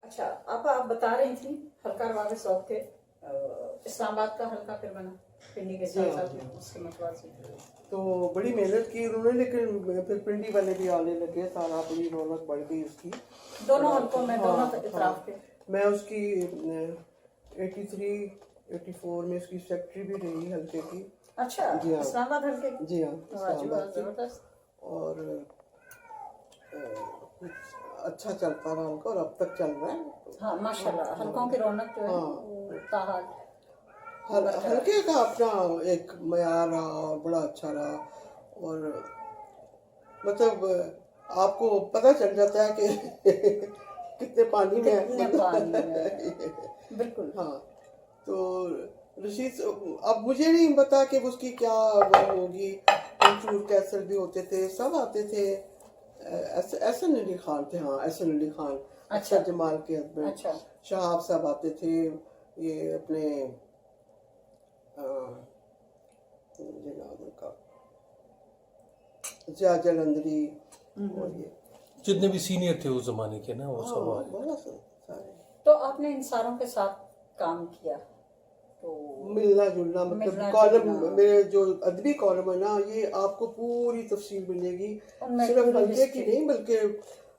اچھا آپ بتا رہی تھیں حلقہ رواب ذوق کے اسلام آباد کا حلقہ پھر بنا پنڈی کے ساتھ ساتھ اس کے مطلب سے تو بڑی محنت کی انہوں نے، لیکن پھر پنڈی والے بھی آنے لگے، سارا بڑی رونق بڑھ گئی اس کی دونوں حلقوں میں دونوں اطراف کے. میں اس کی 83-84 میں اس کی سیکرٹری بھی رہی حلقے کی. اچھا جی ہاں، اسلام آباد حلقے کی. جی ہاں اسلام آباد کی. زبردست. اور اچھا چلتا رہا حلقہ اور اب تک چل رہا ہے. ہاں ماشاء اللہ حلقوں کی رونق جو ہے وہ تاحال حلقے کا اپنا ایک معیار رہا اور بڑا اچھا رہا. اور مطلب آپ کو پتہ چل جاتا ہے کہ کتنے پانی میں ہے. بالکل. ہاں تو رشید اب مجھے نہیں پتا کہ اس کی کیا ہوگی. منصور کیسر بھی ہوتے تھے، سب آتے تھے. احسن علی خان تھے، ہاں احسن علی خان اچھا جمال کے ہسبینڈ. شہاب صاحب آتے تھے، یہ اپنے ضیاء جلندری اور یہ جتنے بھی سینئر تھے اس زمانے کے نا وہ سب آئے. بہت سارے. تو آپ نے ان ساروں کے ساتھ کام کیا تو ملنا جلنا مطلب کالم میرے جو ادبی کالم ہے نا، یہ آپ کو پوری تفصیل ملے گی، صرف حلقے کی نہیں بلکہ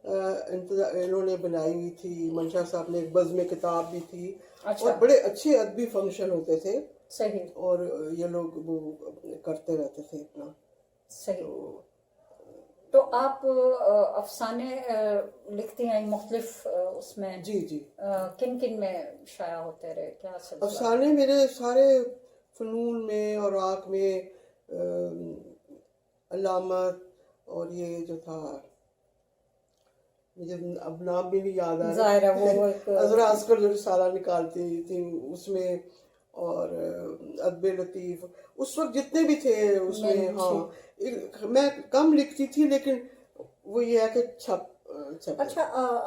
انہوں نے بنائی ہوئی تھی. منشا صاحب نے ایک بزم کتاب بھی تھی اور بڑے اچھے ادبی فنکشن ہوتے تھے. صحیح. اور یہ لوگ وہ کرتے رہتے تھے اپنا. صحیح. تو آپ افسانے لکھتی ہیں مختلف اس میں؟ جی جی. کن کن میں شائع ہوتے رہے؟ کیا سلسلہ؟ افسانے میرے سارے فنون میں اور آنکھ میں علامت اور یہ جو تھا مجھے اب نام بھی نہیں یاد آ رہا، عذرا عسکر جو رسالہ نکالتی تھی اس میں، اور ادب لطیف اس وقت جتنے بھی تھے اس میں. ہاں میں کم لکھتی تھی لیکن وہ یہ ہے کہ چھپ. اچھا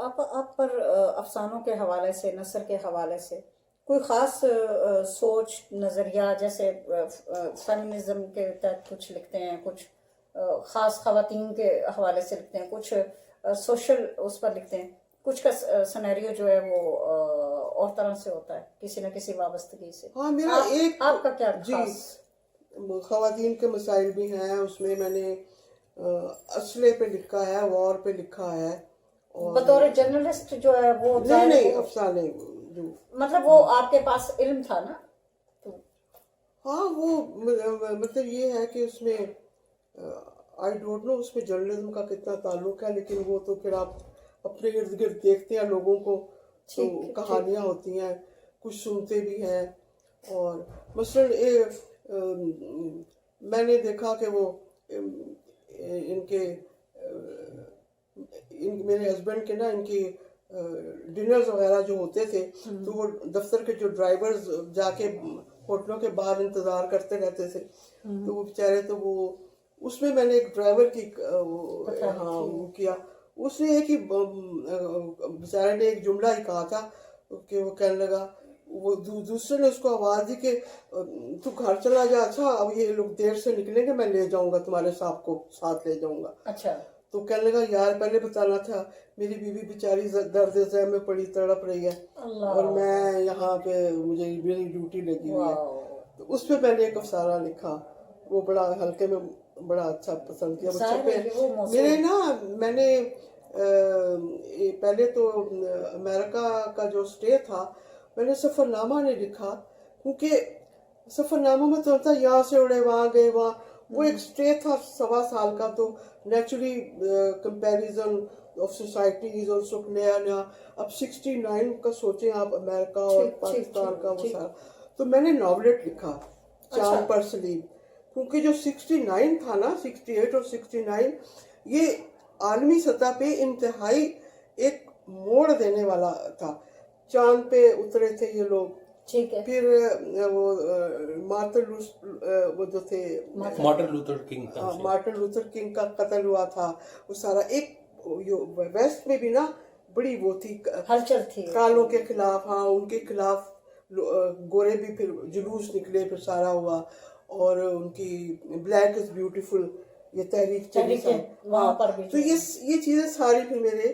آپ پر افسانوں کے حوالے سے، نثر کے حوالے سے کوئی خاص سوچ نظریہ، جیسے فیمنزم کے تحت کچھ لکھتے ہیں، کچھ خاص خواتین کے حوالے سے لکھتے ہیں، کچھ سوشل اس پر لکھتے ہیں، کچھ کا سنیریو جو ہے وہ اور طرح سے ہوتا ہے کسی نہ کسی وابستگی سے. ہاں میرا ایک آپ کا کیا جی خواتین کے مسائل بھی ہیں اس میں. میں نے اسلحے پہ لکھا ہے، وار پہ لکھا ہے. بطور جرنلسٹ جو ہے وہ نہیں افسانے جو مطلب وہ آپ کے پاس علم تھا نا. ہاں وہ مطلب یہ ہے کہ اس میں آئی ڈونٹ نو اس میں جرنلزم کا کتنا تعلق ہے، لیکن وہ تو پھر آپ اپنے ارد گرد دیکھتے ہیں لوگوں کو تو کہانیاں ہوتی ہیں، کچھ سنتے بھی ہیں. اور مثلاً میں نے دیکھا کہ وہ میرے ہسبینڈ کے نا ان کی ڈنرز وغیرہ جو ہوتے تھے تو وہ دفتر کے جو ڈرائیورز جا کے ہوٹلوں کے باہر انتظار کرتے رہتے تھے. تو وہ بیچارے تو وہ اس میں نے ایک ڈرائیور کی ہاں وہ کیا. اس نے ایک ہی بیچارے نے ایک جملہ ہی کہا تھا کہ وہ کہنے لگا، وہ دوسرے نے اس کو آواز دی کہ تو گھر چلا جا، اچھا اب یہ لوگ دیر سے نکلیں گے، میں لے جاؤں گا تمہارے صاحب کو ساتھ لے جاؤں گا. اچھا. تو کہنے لگا یار پہلے بتانا تھا، میری بیوی بیچاری درد ذہ میں پڑی تڑپ رہی ہے اور میں یہاں پہ مجھے میری ڈیوٹی لگی ہوئی ہے. تو اس پہ میں نے ایک افسانہ لکھا، وہ بڑا حلقے میں بڑا اچھا پسند کیا بچوں پہ. میرے نا میں نے پہلے تو امریکہ کا جو اسٹے تھا میں نے سفر نامہ نہیں لکھا، کیونکہ سفر نامہ میں تو ہوتا یہاں سے اڑے وہاں گئے وہاں. وہ ایک اسٹے تھا 1.25 سال کا، تو نیچرلی کمپیریزن آف سوسائٹیز اور سب نیا نیا. اب 69 کا سوچیں آپ، امریکہ اور پاکستان کا وہ سارا. تو میں نے ناولٹ لکھا چاند پر سلیب، کیونکہ جو 69 تھا نا، 68 اور 69 یہ عالمی سطح پہ انتہائی ایک موڑ دینے والا تھا. چاند پہ اترے تھے یہ لوگ. پھر وہ وہ جو تھے مارٹن لوتھر کنگ کا قتل ہوا تھا. وہ سارا ایک ویسٹ میں بھی نا بڑی وہ تھی ہلچل تھی کالوں کے خلاف. ہاں ان کے خلاف گورے بھی پھر جلوس نکلے، پھر سارا ہوا. اور ان کی بلیک از بیوٹیفل یہ تحریک چلی. وہاں پر بھی تو یہ چیزیں ساری پھر میرے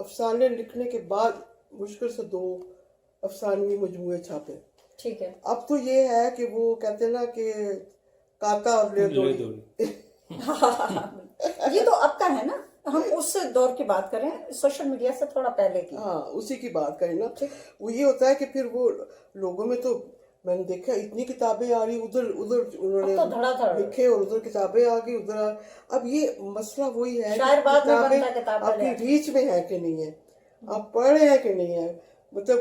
افسانے لکھنے کے بعد مشکل سے 2 افسانوی مجموعے چھاپے. ٹھیک ہے. اب تو یہ ہے کہ وہ کہتے ہیں نا کہ کاتا اور لے دوڑی. یہ تو اب کا ہے نا, ہم اس دور کی بات کریں, سوشل میڈیا سے تھوڑا پہلے کی. ہاں اسی کی بات کریں نا. وہ یہ ہوتا ہے کہ پھر وہ لوگوں میں تو میں نے دیکھا اتنی کتابیں آ رہی, ادھر انہوں نے لکھے اور ادھر کتابیں آ گئی ادھر. اب یہ مسئلہ وہی ہے کہ کتابیں آپ کی ریچ میں ہے کہ نہیں ہے, آپ پڑھ رہے ہیں کہ نہیں ہے. مطلب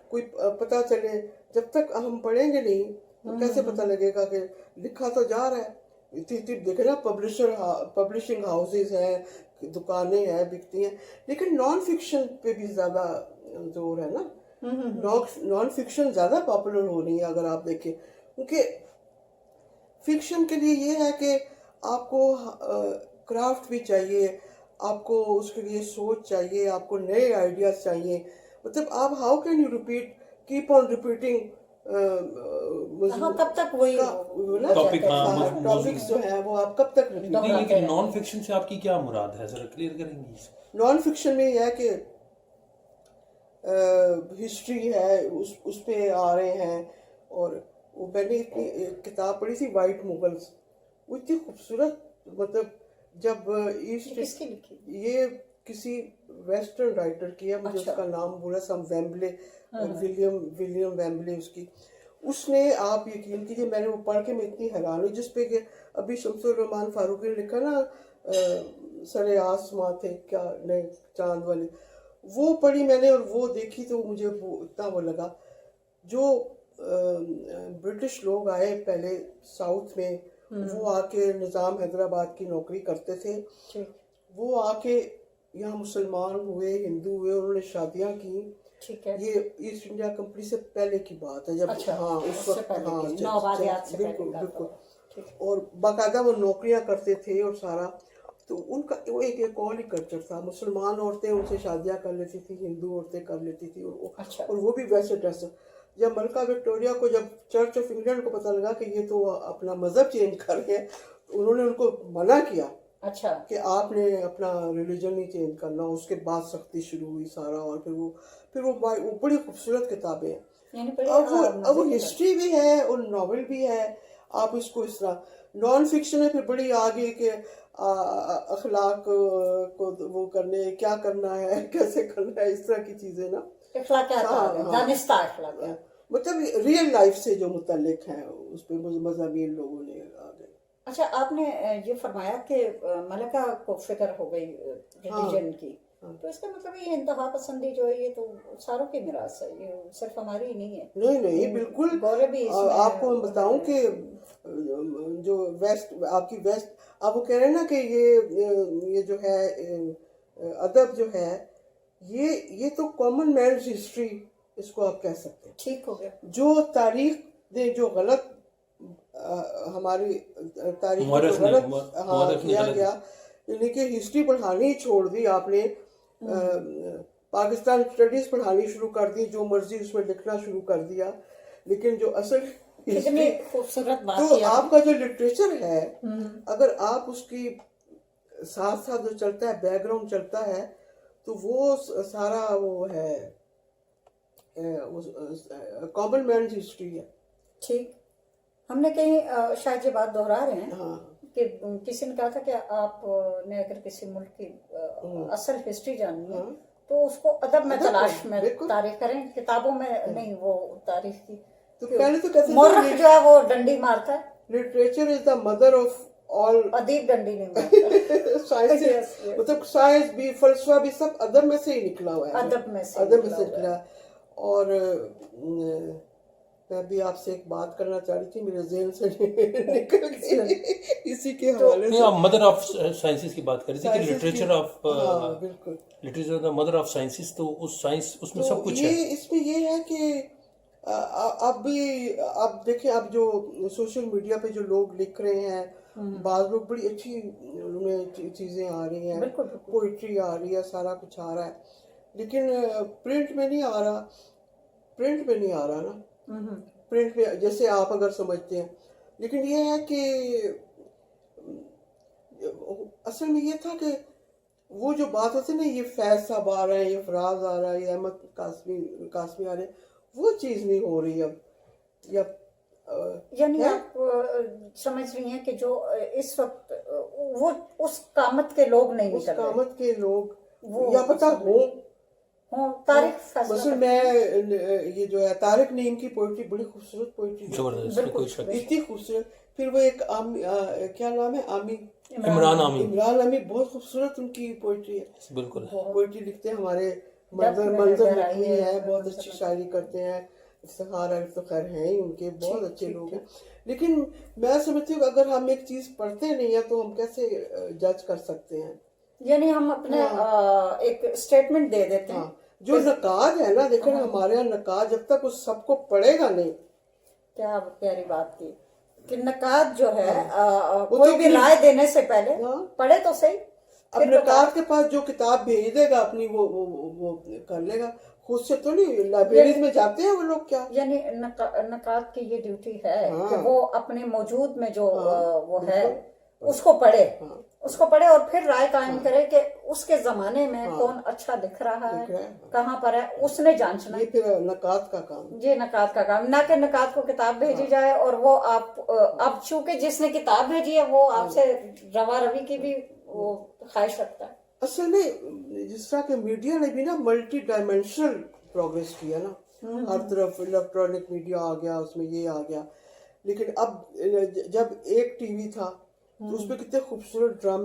کوئی پتہ چلے, جب تک ہم پڑھیں گے نہیں تو کیسے پتہ لگے گا کہ لکھا تو جا رہا ہے. دیکھے نا پبلشنگ ہاؤسز ہیں, دکانیں ہیں, بکتی ہیں, لیکن نان فکشن پہ بھی زیادہ زور ہے نا. نان فکشن زیادہ پاپولر ہو رہی ہے اگر آپ دیکھیں, کیونکہ فکشن کے لیے یہ ہے کہ آپ کو کرافٹ بھی چاہیے, آپ کو اس کے لیے سوچ چاہیے, آپ کو نئے آئیڈیاز چاہیے. مطلب آپ how can you repeat, keep on repeating کب تک وہی ٹاپکس جو ہیں وہ آپ کب تک رکھیں گے. لیکن نان فکشن سے آپ کی کیا مراد ہے, ذرا کلیئر کریں گے. نان فکشن میں یہ ہے کہ ہسٹری ہے, اس پہ آ رہے ہیں. اور وہ میں نے اتنی کتاب پڑھی تھی وائٹ مغلز, وہ اتنی خوبصورت, مطلب جب ایسٹ, یہ کسی ویسٹرن رائٹر کی ہے, مجھے اس کا نام بولا, سم ویمبلے, ولیم ویمبلے اس کی. اس نے, آپ یقین کیجیے میں نے وہ پڑھ کے میں اتنی حیران ہوئی, جس پہ کہ ابھی شمس الرحمان فاروقی نے لکھا نا سرے آسماں تھے کیا نئے چاند والے, وہ پڑھی میں نے اور وہ دیکھی تو مجھے اتنا وہ لگا. جو برٹش لوگ آئے پہلے ساؤتھ میں, وہ آ کے نظام حیدرآباد کی نوکری کرتے تھے, وہ آ کے یہاں مسلمان ہوئے, ہندو ہوئے, انہوں نے شادیاں کی. یہ ایسٹ انڈیا کمپنی سے پہلے کی بات ہے, جب ہاں اس وقت, ہاں بالکل بالکل, اور باقاعدہ وہ نوکریاں کرتے تھے اور سارا. تو ان کا وہ ایک اور ہی کلچر تھا, مسلمان عورتیں ان سے شادیاں کر لیتی تھی, ہندو عورتیں کر لیتی تھی, اور وہ بھی ویسے ڈریس. جب ملکہ وکٹوریہ کو, جب چرچ آف انگلینڈ کو پتہ لگا کہ یہ تو اپنا مذہب چینج کر رہے ہیں, انہوں نے ان کو منع کیا کہ آپ نے اپنا ریلیجن نہیں چینج کرنا. اس کے بعد سختی شروع ہوئی سارا, اور پھر وہ بڑی خوبصورت کتابیں ہیں. اب وہ ہسٹری بھی ہے اور ناول بھی ہے. آپ اس کو اس طرح نان فکشن ہے, پھر بڑی آگے کہ اخلاق کو وہ کرنے, کیا کرنا ہے, کیسے کرنا ہے, اس طرح کی چیزیں نا, مطلب ریئل لائف سے جو متعلق ہیں اس پہ مضامین لوگوں نے آگے. اچھا, آپ نے یہ فرمایا کہ ملکہ کو فکر ہو گئی ریلیجن کی, تو اس کا مطلب یہ انتہا پسندی جو ہے یہ تو ساروں کی میراث ہے, یہ صرف ہماری ہی نہیں ہے. نہیں بالکل, آپ کو میں بتاؤں کہ جو ویسٹ, آپ کی ویسٹ, آپ وہ کہہ رہے ہیں نا کہ یہ جو ہے ادب جو ہے, یہ تو کامن مینز ہسٹری اس کو آپ کہہ سکتے ہیں. ٹھیک ہو گیا. جو تاریخ نے جو غلط, ہماری تاریخ میں جو غلط کیا گیا, یعنی کہ ہسٹری پڑھانی چھوڑ دی آپ نے, پاکستان اسٹڈیز پڑھانی شروع کر دی, جو مرضی اس میں لکھنا شروع کر دیا. لیکن جو اصل تو آپ کا جو لٹریچر ہے, اگر آپ اس کی ساتھ ساتھ جو چلتا ہے, بیک گراؤنڈ چلتا ہے, تو وہ سارا وہ ہے کامن مین ہسٹری ہے. ٹھیک, ہم نے کہیں شاید یہ بات دہرا رہے ہیں کہ کسی نے کہا تھا کہ آپ نے اگر کسی ملک کی اصل ہسٹری جاننی ہے تو اس کو ادب میں تلاش میں تاریخ کریں, کتابوں میں نہیں. وہ تاریخ کی تو پہلے تو کہتے مورخ جو ہے وہ ڈنڈی مارتا ہے, literature is the mother of all, ادیب ڈنڈی نہیں مارتا. سائنس, مطلب سائنس بھی, فلسفہ بھی, سب ادب میں سے ہی نکلا ہوا ہے, ادب میں سے نکلا. اور میں بھی آپ سے ایک بات کرنا چاہ رہی تھی, میرے ذہن سے نکل گئی اسی کے حوالے سے. آپ مدر آف سائنسز کی بات کر رہی تھی کہ لٹریچر آف, بالکل literature the mother of sciences, تو اس سائنس اس میں سب کچھ ہے. اس میں یہ ہے کہ اب بھی آپ دیکھیں, اب جو سوشل میڈیا پہ جو لوگ لکھ رہے ہیں, بعض لوگ بڑی اچھی ان میں چیزیں آ رہی ہیں, پوئٹری آ رہی ہے, سارا کچھ آ رہا ہے, لیکن پرنٹ میں نہیں آ رہا نا. پرنٹ میں جیسے آپ اگر سمجھتے ہیں, لیکن یہ ہے کہ اصل میں یہ تھا کہ وہ جو بات ہوتی ہے نا یہ فیض صاحب آ رہے ہیں یہ فراز آ رہا ہے یہ احمد قاسمی آ رہے ہیں وہ چیز نہیں ہو رہی اب یا یعنی آپ سمجھ رہی ہیں کہ جو اس وقت وہ اس قامت کے لوگ نہیں اس نکل رہے قامت کے لوگ یا پتہ ہوں طارق مثلا میں یہ جو ہے طارق نعیم کی پوئٹری بڑی خوبصورت پوئٹری زبردست اس میں کوئی شک نہیں. اتنی خوبصورت پھر وہ ایک کیا نام ہے عمران عامی بہت خوبصورت ان کی پوئٹری ہے بالکل پوئٹری لکھتے ہیں ہمارے منظر لکھنی ہے بہت اچھی شاعری کرتے ہیں افتخار افتخار ہیں ہی ان کے بہت اچھے لوگ ہیں لیکن میں سمجھتی ہوں کہ اگر ہم ایک چیز پڑھتے نہیں ہیں تو ہم کیسے جج کر سکتے ہیں یعنی ہم اپنے ایک اسٹیٹمنٹ دے دیتے ہیں جو نقاد ہے نا دیکھیں ہمارے یہاں نقاد جب تک اس سب کو پڑھے گا نہیں کیا پیاری بات کی کہ نقاد جو ہے کوئی بھی رائے دینے سے پہلے پڑھے تو صحیح اب نقاد کے پاس جو کتاب بھیج دے گا اپنی وہ کر لے گا خود سے تو نہیں لائبریریز میں جاتے ہیں وہ لوگ کیا یعنی نقاد کی یہ ڈیوٹی ہے کہ وہ اپنے موجود میں جو وہ ہے اس کو پڑھے اور پھر رائے قائم کرے کہ اس کے زمانے میں کون اچھا لکھ رہا ہے کہاں پر ہے اس نے جانچنا یہ پھر نقاد کا کام یہ نقاد کا کام نہ کہ نقاد کو کتاب بھیجی جائے اور وہ آپ اب چونکہ جس نے کتاب بھیجی ہے وہ آپ سے روا روی کی بھی وہ خواہش رکھتا ہے اصل میں جس طرح کہ میڈیا نے بھی نا ملٹی ڈائمینشنل پروگریس کیا نا ہر طرف الیکٹرانک میڈیا آ گیا اس میں یہ آ گیا لیکن اب جب ایک ٹی وی تھا تو اس پہ کتنے خوبصورت ڈرامے